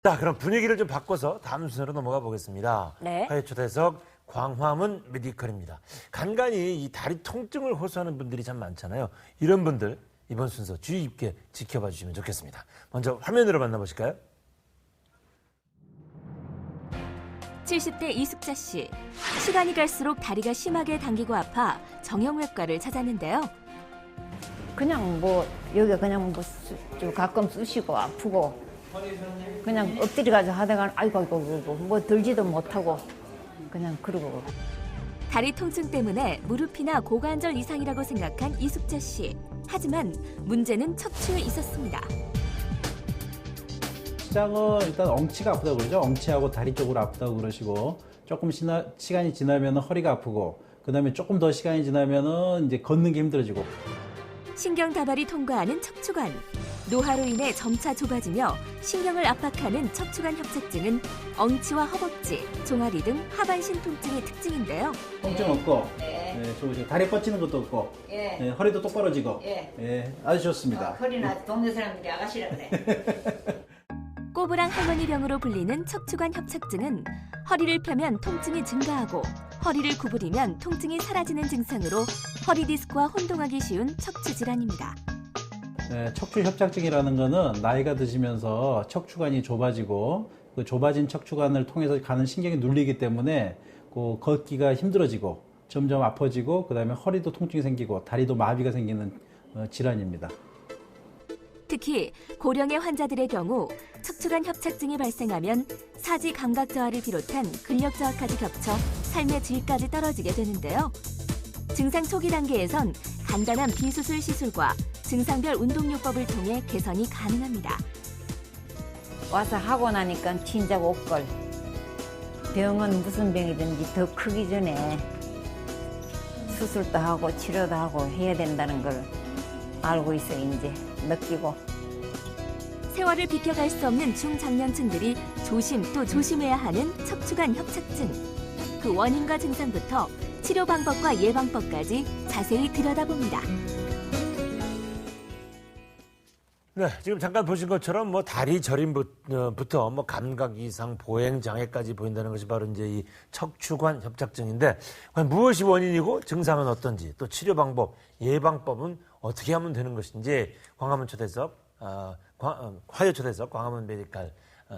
자, 그럼 분위기를 좀 바꿔서 다음 순서로 넘어가 보겠습니다. 네. 화요 초대석 광화문 메디컬입니다. 간간히 이 다리 통증을 호소하는 분들이 참 많잖아요. 이런 분들 이번 순서 주의 깊게 지켜봐 주시면 좋겠습니다. 먼저 화면으로 만나보실까요? 70대 이숙자 씨. 시간이 갈수록 다리가 심하게 당기고 아파 정형외과를 찾았는데요. 그냥 뭐 여기 그냥 뭐 가끔 쑤시고 아프고 그냥 엎드려 가지고 하다가 아이고 뭐 들지도 못하고 그냥 그러고. 다리 통증 때문에 무릎이나 고관절 이상이라고 생각한 이숙자 씨. 하지만 문제는 척추에 있었습니다. 시작은 일단 엉치가 아프다고 그러죠. 엉치하고 다리 쪽으로 아프다고 그러시고 조금 시간이 지나면 허리가 아프고 그다음에 조금 더 시간이 지나면 이제 걷는 게 힘들어지고. 신경 다발이 통과하는 척추관. 노화로 인해 점차 좁아지며 신경을 압박하는 척추관 협착증은 엉치와 허벅지, 종아리 등 하반신 통증의 특징인데요. 통증 없고, 좋으시고 다리 뻗치는 것도 없고, 허리도 똑바로 지고, 아주 좋습니다. 허리는 동네 사람들이 아가씨라 그래. 꼬부랑 할머니 병으로 불리는 척추관 협착증은 허리를 펴면 통증이 증가하고 허리를 구부리면 통증이 사라지는 증상으로 허리 디스크와 혼동하기 쉬운 척추 질환입니다. 척추 협착증이라는 거는 나이가 드시면서 척추관이 좁아지고 그 좁아진 척추관을 통해서 가는 신경이 눌리기 때문에 그 걷기가 힘들어지고 점점 아파지고 그다음에 허리도 통증이 생기고 다리도 마비가 생기는 질환입니다. 특히 고령의 환자들의 경우 척추관 협착증이 발생하면 사지 감각 저하를 비롯한 근력 저하까지 겹쳐 삶의 질까지 떨어지게 되는데요. 증상 초기 단계에선 간단한 비수술 시술과 증상별 운동요법을 통해 개선이 가능합니다. 와서 하고 나니까 진짜 못걸. 병은 무슨 병이든지 더 크기 전에 수술도 하고 치료도 하고 해야 된다는 걸 알고 있어 이제 느끼고. 세월을 비켜갈 수 없는 중장년층들이 조심 또 조심해야 하는 척추관 협착증. 그 원인과 증상부터 치료 방법과 예방법까지 자세히 들여다봅니다. 네, 지금 잠깐 보신 것처럼 뭐 다리 저림부터 뭐 감각 이상, 보행 장애까지 보인다는 것이 바로 이제 이 척추관 협착증인데 과연 무엇이 원인이고 증상은 어떤지 또 치료 방법, 예방법은 어떻게 하면 되는 것인지 광화문 초대석 화요 초대석 광화문 메디컬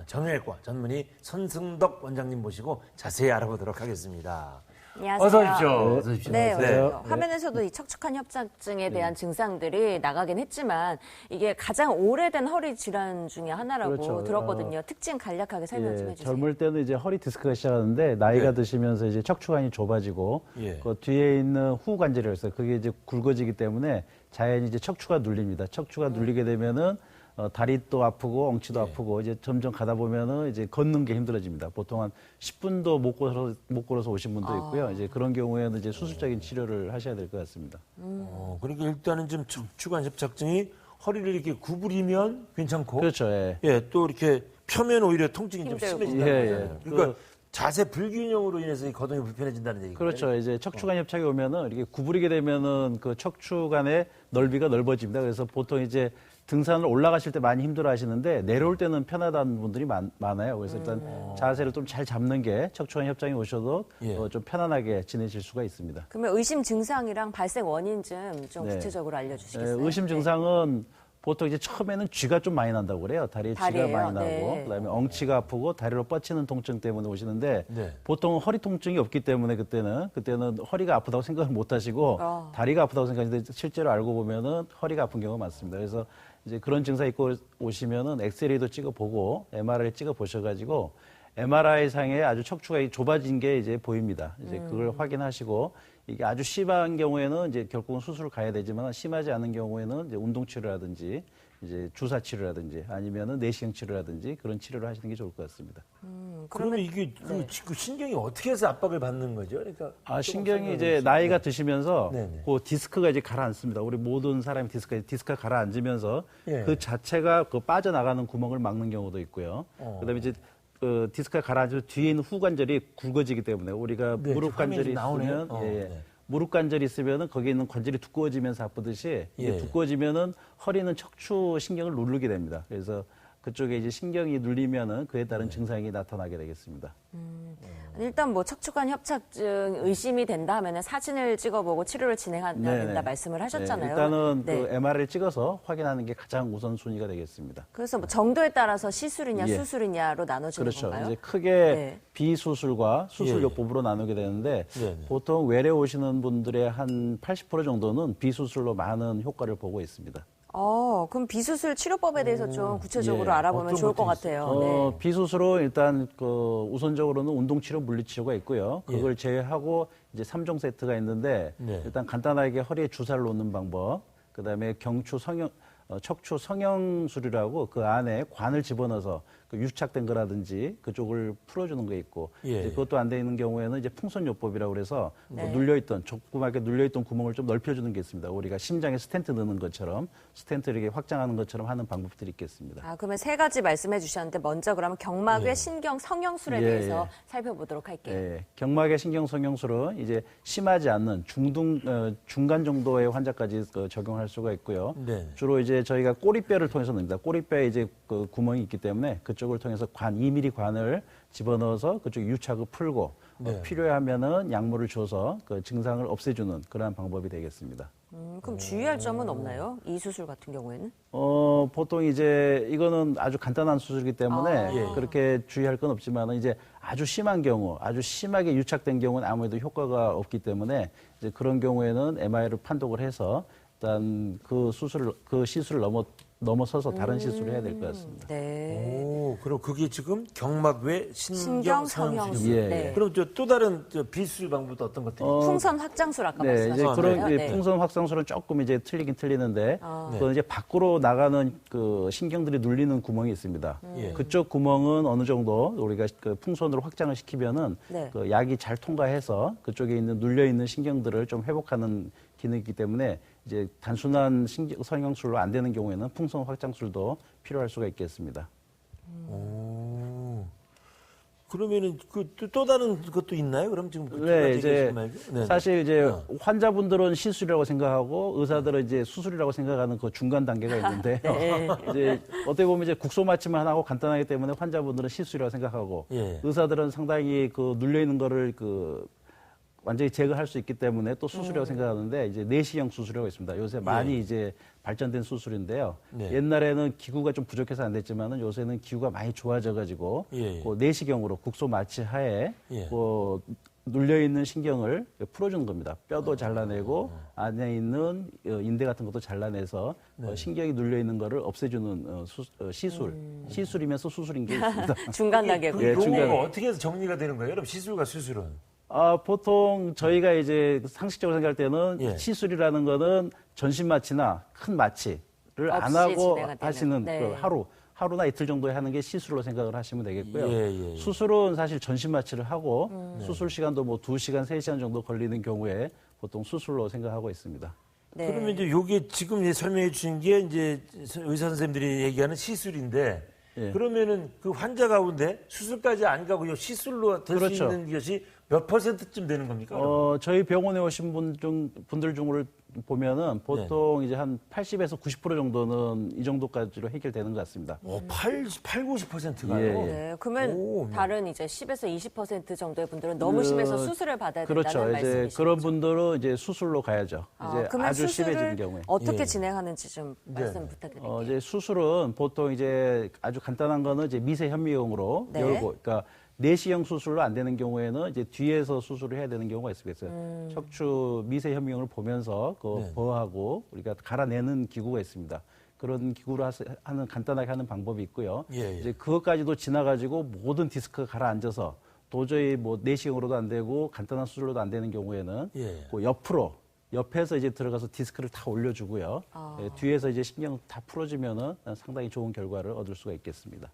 정형외과 전문의 선승덕 원장님 모시고 자세히 알아보도록 하겠습니다. 안녕하세요. 어서 오십시오. 어서 오십시오. 네, 네. 화면에서도 이 척추관 협착증에 대한 증상들이 나가긴 했지만 이게 가장 오래된 허리 질환 중에 하나라고 그렇죠. 들었거든요. 특징 간략하게 설명 좀 해주세요. 젊을 때는 이제 허리 디스크가 시작하는데 나이가 예. 드시면서 이제 척추관이 좁아지고 예. 그 뒤에 있는 후관절이 있어요. 그게 이제 굵어지기 때문에 자연히 이제 척추가 눌립니다. 척추가 눌리게 되면은 다리도 아프고 엉치도 아프고 이제 점점 가다 보면은 이제 걷는 게 힘들어집니다. 보통 한 10분도 못 걸어서 오신 분도 있고요. 이제 그런 경우에는 이제 수술적인 치료를 하셔야 될 것 같습니다. 그러니까 일단은 좀 척추관 협착증이 허리를 이렇게 구부리면 괜찮고 그렇죠. 예. 예, 또 이렇게 펴면 오히려 통증이 좀 힘들고. 심해진다는 예, 거잖아요. 예. 그러니까 자세 불균형으로 인해서 이 거동이 불편해진다는 얘기죠. 그렇죠. 이제 척추관 협착이 오면은 이렇게 구부리게 되면은 그 척추관의 넓이가 넓어집니다. 그래서 보통 이제 등산을 올라가실 때 많이 힘들어 하시는데 내려올 때는 편하다는 분들이 많아요. 그래서 일단 자세를 좀 잘 잡는 게 척추관 협착이 오셔도 예. 좀 편안하게 지내실 수가 있습니다. 그러면 의심 증상이랑 발생 원인 좀 네. 구체적으로 알려주시겠어요? 의심 증상은 보통 이제 처음에는 쥐가 좀 많이 난다고 그래요. 다리에 쥐가 다리에요? 많이 나고, 네. 그다음에 엉치가 아프고 다리로 뻗치는 통증 때문에 오시는데 네. 보통 허리 통증이 없기 때문에 그때는 허리가 아프다고 생각을 못 하시고 다리가 아프다고 생각하는데 실제로 알고 보면은 허리가 아픈 경우가 많습니다. 그래서 이제 그런 증상 있고 오시면은 엑스레이도 찍어보고 MRI 찍어보셔가지고 MRI 상에 아주 척추가 좁아진 게 이제 보입니다. 이제 그걸 확인하시고 이게 아주 심한 경우에는 이제 결국은 수술을 가야 되지만 심하지 않은 경우에는 이제 운동 치료라든지 이제 주사 치료라든지 아니면은 내시경 치료라든지 그런 치료를 하시는 게 좋을 것 같습니다. 그러면 이게 그 신경이 어떻게 해서 압박을 받는 거죠? 그러니까 신경이 이제 나이가 드시면서 네네. 그 디스크가 이제 가라앉습니다. 우리 모든 사람이 디스크가 가라앉으면서 예. 그 자체가 그 빠져나가는 구멍을 막는 경우도 있고요. 그다음에 이제 그 디스크가 가라앉으면 뒤에 있는 후관절이 굵어지기 때문에 우리가 네, 무릎 관절이 화면이 나오네요. 있으면 네. 무릎 관절이 있으면은 거기에 있는 관절이 두꺼워지면서 아프듯이 이게 예. 두꺼워지면은 허리는 척추 신경을 누르게 됩니다. 그래서 그쪽에 이제 신경이 눌리면은 그에 따른 증상이 나타나게 되겠습니다. 일단 뭐 척추관 협착증 의심이 된다 하면은 사진을 찍어보고 치료를 진행해야 네네. 된다 말씀을 하셨잖아요. 일단은 네. 그 MR을 찍어서 확인하는 게 가장 우선순위가 되겠습니다. 그래서 뭐 정도에 따라서 시술이냐 예. 수술이냐로 나눠지는 그렇죠. 건가요? 이제 크게 네. 비수술과 수술요법으로 나누게 되는데 네. 보통 외래 오시는 분들의 한 80% 정도는 비수술로 많은 효과를 보고 있습니다. 그럼 비수술 치료법에 대해서 좀 구체적으로 예. 알아보면 어떤 좋을 것 것들이 같아요. 네. 비수술은 일단 그 우선적으로는 운동치료, 물리치료가 있고요. 그걸 제외하고 이제 3종 세트가 있는데 네. 일단 간단하게 허리에 주사를 놓는 방법, 그다음에 척추 성형술이라고 그 안에 관을 집어넣어서 그 유착된 거라든지 그쪽을 풀어주는 게 있고 예. 이제 그것도 안 돼 있는 경우에는 이제 풍선요법이라고 그래서 네. 눌려있던 조그맣게 눌려있던 구멍을 좀 넓혀주는 게 있습니다. 우리가 심장에 스텐트 넣는 것처럼 스텐트를 이렇게 확장하는 것처럼 하는 방법들이 있겠습니다. 그러면 세 가지 말씀해 주셨는데 먼저 그러면 경막의 신경 성형술에 예, 대해서 예. 살펴보도록 할게요. 예, 경막의 신경성형술은 이제 심하지 않는 중간 정도의 환자까지 적용할 수가 있고요. 네. 주로 이제 저희가 꼬리뼈를 통해서 넣습니다. 꼬리뼈에 이제 그 구멍이 있기 때문에 그쪽을 통해서 2mm 관을 집어넣어서 그쪽 유착을 풀고 네. 필요하면은 약물을 줘서 그 증상을 없애주는 그러한 방법이 되겠습니다. 그럼 주의할 점은 없나요? 이 수술 같은 경우에는? 보통 이제 이거는 아주 간단한 수술이기 때문에 예. 그렇게 주의할 건 없지만 이제 아주 심한 경우, 아주 심하게 유착된 경우는 아무래도 효과가 없기 때문에 이제 그런 경우에는 MR을 판독을 해서 일단 그 시술을 넘어서서 다른 시술을 해야 될 것 같습니다. 네. 오, 그럼 그게 지금 경막 외 신경 성형술. 신경성형술. 예, 네. 예. 그럼 또 다른 비수술 방법도 어떤 것들이? 풍선 확장술 아까 네, 이제 말씀하셨잖아요. 그런 네. 풍선 확장술은 조금 이제 틀리긴 틀리는데 그건 이제 밖으로 나가는 그 신경들이 눌리는 구멍이 있습니다. 예. 그쪽 구멍은 어느 정도 우리가 그 풍선으로 확장을 시키면은 네. 그 약이 잘 통과해서 그쪽에 있는 눌려 있는 신경들을 좀 회복하는 기능이기 때문에 이제 단순한 성형술로 안 되는 경우에는 풍선 확장술도 필요할 수가 있겠습니다. 오. 그러면은 또 다른 것도 있나요? 그럼 지금 그 네, 이제 네. 사실 이제 환자분들은 시술이라고 생각하고 의사들은 이제 수술이라고 생각하는 그 중간 단계가 있는데 이제 어떻게 보면 이제 국소 마취만 하고 간단하기 때문에 환자분들은 시술이라고 생각하고 예. 의사들은 상당히 그 눌려 있는 거를 완전히 제거할 수 있기 때문에 또 수술이라고 생각하는데 이제 내시경 수술이라고 있습니다. 요새 많이 이제 발전된 수술인데요. 네. 옛날에는 기구가 좀 부족해서 안 됐지만은 요새는 기구가 많이 좋아져가지고 예. 그 내시경으로 국소 마취 하에 예. 그 눌려 있는 신경을 풀어주는 겁니다. 뼈도 잘라내고 안에 있는 인대 같은 것도 잘라내서 신경이 눌려 있는 거를 없애주는 시술이면서 수술인 게 있습니다. 중간 단계고. 그 예, 용어가 중간에. 어떻게 해서 정리가 되는 거예요? 그럼 시술과 수술은? 보통 저희가 이제 상식적으로 생각할 때는 예. 시술이라는 거는 전신 마취나 큰 마취를 안 없이 하고 진행이 되는. 하시는 네. 그 하루나 이틀 정도에 하는 게 시술로 생각을 하시면 되겠고요. 예. 수술은 사실 전신 마취를 하고 수술 시간도 뭐 2시간, 3시간 정도 걸리는 경우에 보통 수술로 생각하고 있습니다. 네. 그러면 이제 요게 지금 이제 설명해 주신 게 이제 의사 선생님들이 얘기하는 시술인데 예. 그러면은 그 환자 가운데 수술까지 안 가고 요 시술로 될 수 그렇죠. 있는 것이 몇 %쯤 되는 겁니까? 그러면? 저희 병원에 오신 분들 중으로 보면은 보통 네. 이제 한 80에서 90% 정도는 이 정도까지로 해결되는 것 같습니다. 90%가요? 예, 예. 네, 그러면 오, 다른 이제 10에서 20% 정도의 분들은 너무 심해서 수술을 받아야 된다는 그렇죠. 이제 말씀이시죠? 그런 분들은 이제 수술로 가야죠. 이제 그러면 아주 수술을 심해지는 경우에. 어떻게 예. 진행하는지 좀 말씀 부탁드릴게요. 이제 수술은 보통 이제 아주 간단한 거는 이제 미세 현미경으로 네. 열고, 그러니까 내시경 수술로 안 되는 경우에는 이제 뒤에서 수술을 해야 되는 경우가 있겠어요. 척추 미세 현미경을 보면서 그 버하고 우리가 갈아내는 기구가 있습니다. 그런 기구로 하는 간단하게 하는 방법이 있고요. 예. 이제 그것까지도 지나가지고 모든 디스크가 가라앉아서 도저히 뭐 내시경으로도 안 되고 간단한 수술로도 안 되는 경우에는 예. 그 옆에서 이제 들어가서 디스크를 다 올려주고요. 뒤에서 이제 신경 다 풀어주면은 상당히 좋은 결과를 얻을 수가 있겠습니다.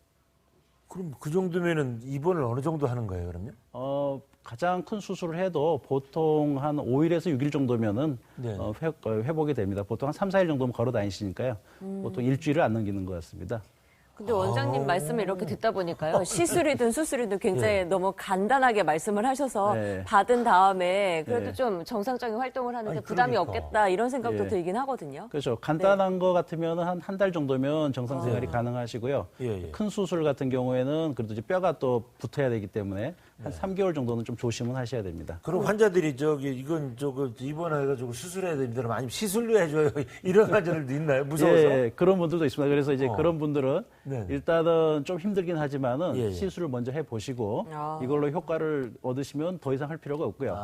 그럼 그 정도면은 입원을 어느 정도 하는 거예요, 그럼요? 가장 큰 수술을 해도 보통 한 5일에서 6일 정도면은 네. 회복이 됩니다. 보통 한 3, 4일 정도면 걸어 다니시니까요. 보통 일주일을 안 넘기는 것 같습니다. 근데 원장님 말씀을 이렇게 듣다 보니까요. 시술이든 수술이든 굉장히 너무 간단하게 말씀을 하셔서 네. 받은 다음에 그래도 네. 좀 정상적인 활동을 하는데 아니, 부담이 그러니까. 없겠다 이런 생각도 예. 들긴 하거든요. 그렇죠. 간단한 거 같으면 한 달 정도면 정상 생활이 가능하시고요. 예. 큰 수술 같은 경우에는 그래도 이제 뼈가 또 붙어야 되기 때문에 한 3개월 정도는 좀 조심은 하셔야 됩니다. 그럼 환자들이 이건 입원해가지고 수술해야 됩니다. 아니면 시술로 해줘요. 이런 환자들도 있나요? 무서워서? 예, 그런 분들도 있습니다. 그래서 이제 그런 분들은 네. 일단은 좀 힘들긴 하지만은 예. 시술을 먼저 해보시고 아. 이걸로 효과를 얻으시면 더 이상 할 필요가 없고요.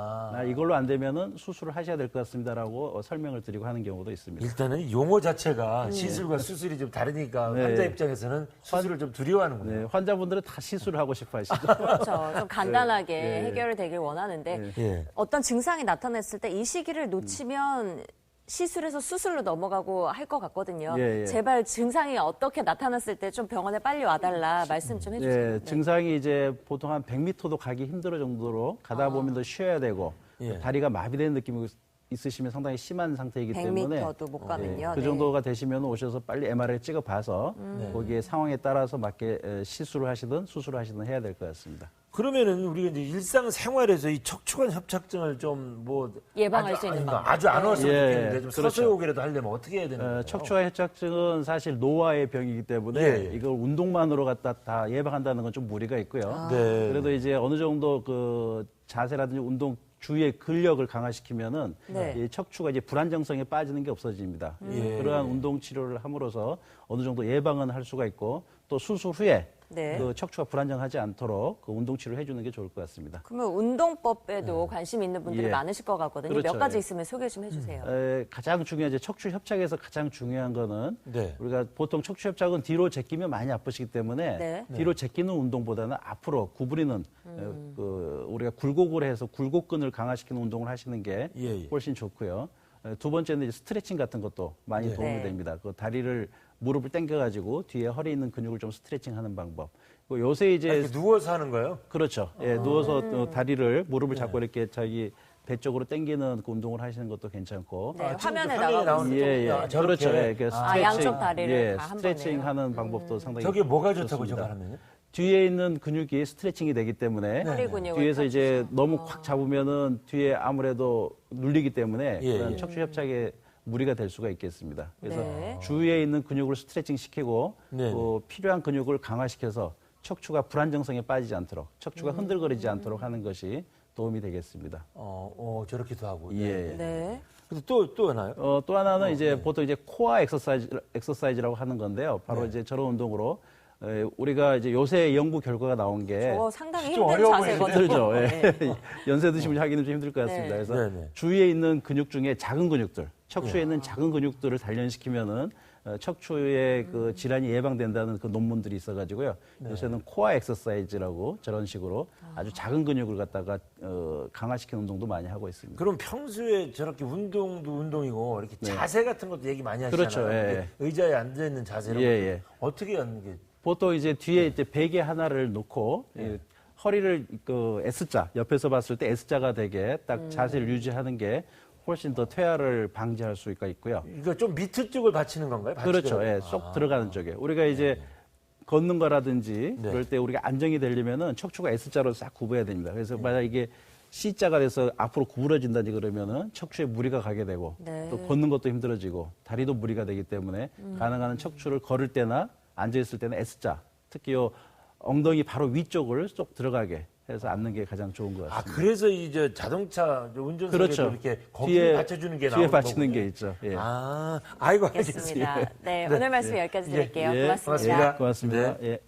이걸로 안 되면은 수술을 하셔야 될 것 같습니다라고 설명을 드리고 하는 경우도 있습니다. 일단은 용어 자체가 시술과 수술이 좀 다르니까 네. 환자 입장에서는 수술을 좀 두려워하는군요. 네, 환자분들은 다 시술을 하고 싶어 하시죠. 그렇죠. 좀 간단하게 네. 해결이 되길 원하는데 예. 어떤 증상이 나타났을 때 이 시기를 놓치면 시술에서 수술로 넘어가고 할 것 같거든요. 예, 예. 제발 증상이 어떻게 나타났을 때 좀 병원에 빨리 와달라 말씀 좀 해주세요. 예, 증상이 이제 보통 한 100m도 가기 힘들 정도로 가다 보면 더 쉬어야 되고 예. 다리가 마비되는 느낌이 있으시면 상당히 심한 상태이기 때문에 100m도 못 가면요. 그 네. 정도가 되시면 오셔서 빨리 MRI 찍어봐서 거기에 상황에 따라서 맞게 시술을 하시든 수술을 하시든 해야 될 것 같습니다. 그러면은 우리가 이제 일상생활에서 이 척추관 협착증을 좀 예방할 수 있는 방법. 아주 안 왔으면 예, 좋겠는데 좀 그렇죠. 서서히 오기라도 하려면 어떻게 해야 되는 거예요? 척추관 협착증은 사실 노화의 병이기 때문에 예, 예. 이걸 운동만으로 갖다 다 예방한다는 건 좀 무리가 있고요. 네. 그래도 이제 어느 정도 그 자세라든지 운동 주위의 근력을 강화시키면은 네. 이 척추가 이제 불안정성에 빠지는 게 없어집니다. 예. 그러한 운동 치료를 함으로써 어느 정도 예방은 할 수가 있고 또 수술 후에 네. 그 척추가 불안정하지 않도록 그 운동 치료를 해주는 게 좋을 것 같습니다. 그러면 운동법에도 관심 있는 분들이 예. 많으실 것 같거든요. 그렇죠. 몇 가지 예. 있으면 소개 좀 해주세요. 가장 중요한 이제 척추 협착에서 가장 중요한 거는 네. 우리가 보통 척추 협착은 뒤로 제끼면 많이 아프시기 때문에 네. 뒤로 제끼는 운동보다는 앞으로 구부리는 우리가 굴곡을 해서 굴곡근을 강화시키는 운동을 하시는 게 예, 예. 훨씬 좋고요. 두 번째는 이제 스트레칭 같은 것도 많이 네. 도움이 네. 됩니다. 그 다리를 무릎을 당겨가지고 뒤에 허리 있는 근육을 좀 스트레칭하는 방법. 그리고 요새 이제 이렇게 누워서 하는 거예요? 그렇죠. 예, 누워서 다리를 무릎을 잡고 이렇게 자기 배 쪽으로 당기는 그 운동을 하시는 것도 괜찮고. 네, 지금 화면에 화면에 나가고 나오는 예, 예. 아, 저렇게? 그렇죠. 예, 그 스트레칭, 양쪽 다리를 예, 다 한 스트레칭 번에요? 하는 방법도 상당히 저게 뭐가 좋다고 좋습니다. 저거 하면요? 뒤에 있는 근육이 스트레칭이 되기 때문에 허리 근육을 뒤에서 이제 펴주죠. 너무 꽉 잡으면은 뒤에 아무래도 눌리기 때문에 예, 그런 예. 척추 협착에 무리가 될 수가 있겠습니다. 그래서 네. 주위에 있는 근육을 스트레칭 시키고 네, 또 필요한 근육을 강화시켜서 척추가 불안정성에 빠지지 않도록 척추가 흔들거리지 않도록 하는 것이 도움이 되겠습니다. 저렇게도 하고. 예. 네. 근데 또 하나요? 또 하나는 이제 보통 이제 코어 엑서사이즈라고 하는 건데요. 바로 네. 이제 저런 운동으로 우리가 이제 요새 연구 결과가 나온 게 저거 상당히 좀 힘든 어려워 자세거든요. 힘들죠. 예. 네. 연세 드시면 하기는 좀 힘들 것 같습니다. 네. 그래서 네, 네. 주위에 있는 근육 중에 작은 근육들, 척추에 있는 작은 근육들을 단련시키면은 척추의 그 질환이 예방된다는 그 논문들이 있어가지고요. 요새는 코어 엑서사이즈라고 저런 식으로 아주 작은 근육을 갖다가 강화시키는 운동도 많이 하고 있습니다. 그럼 평소에 저렇게 운동도 운동이고 이렇게 자세 같은 것도 얘기 많이 하시잖아요. 그렇죠, 예, 이렇게 의자에 앉아 있는 자세로 예, 예. 어떻게 하는 게 보통 이제 뒤에 이제 베개 하나를 놓고 이 허리를 그 S자 옆에서 봤을 때 S자가 되게 딱 자세를 유지하는 게 훨씬 더 퇴화를 방지할 수가 있고요. 이거 좀 밑에 쪽을 받치는 건가요? 그렇죠. 받치더라도? 예, 쏙 들어가는 쪽에. 우리가 이제 걷는 거라든지 네. 그럴 때 우리가 안정이 되려면은 척추가 S자로 싹 굽어야 됩니다. 그래서 만약 이게 C자가 돼서 앞으로 구부러진다지 그러면은 척추에 무리가 가게 되고 네. 또 걷는 것도 힘들어지고 다리도 무리가 되기 때문에 가능한 척추를 걸을 때나 앉아 있을 때는 S자, 특히 요 엉덩이 바로 위쪽을 쏙 들어가게 해서 앉는 게 가장 좋은 것 아, 같습니다. 그래서 이제 자동차 운전석에도 그렇죠. 이렇게 거기에 받쳐주는 게 뒤에 나오는 받치는 거군요. 게 있죠. 예. 아이고 알겠습니다. 알겠습니다. 네, 오늘 말씀 여기까지 드릴게요. 예, 고맙습니다. 고맙습니다. 네. 예.